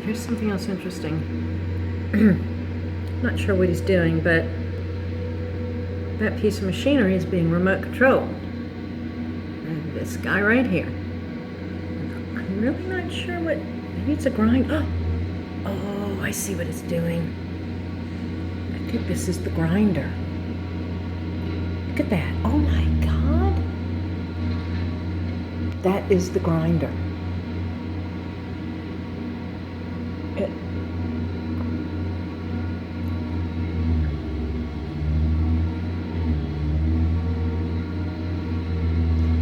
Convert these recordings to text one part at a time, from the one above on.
Here's something else interesting. Not sure what he's doing, but that piece of machinery is being remote controlled. And this guy right here. I'm really not sure what, maybe it's a grind. Oh, I see what it's doing. I think this is the grinder. Look at that. Oh my God. That is the grinder.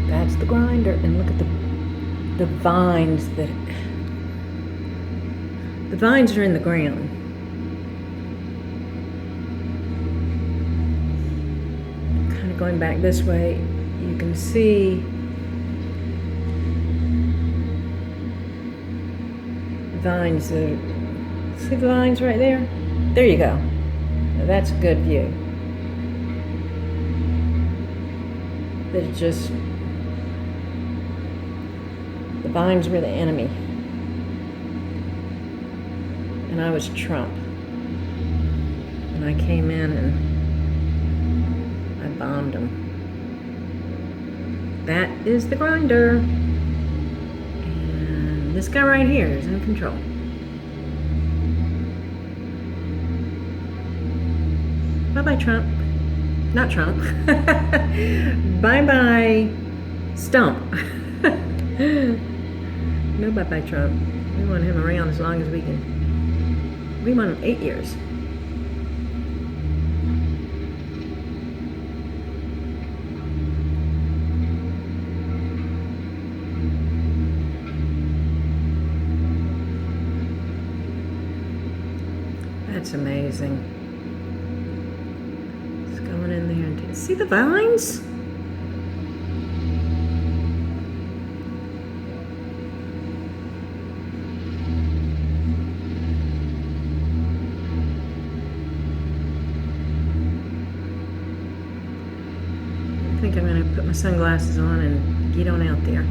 That's the grinder, and look at the vines that the vines are in the ground. Kind of going back this way, you can see vines. See the vines right there? There you go. Now that's a good view. There's just, the vines were the enemy. And I was Trump. And I came in and I bombed them. That is the grinder. And this guy right here is in control. Bye-bye, Trump. Not Trump. Bye-bye, Stump. No bye-bye, Trump. We want him around as long as we can. We want him 8 years. That's amazing. It's going in there and see the vines? I think I'm going to put my sunglasses on and get on out there.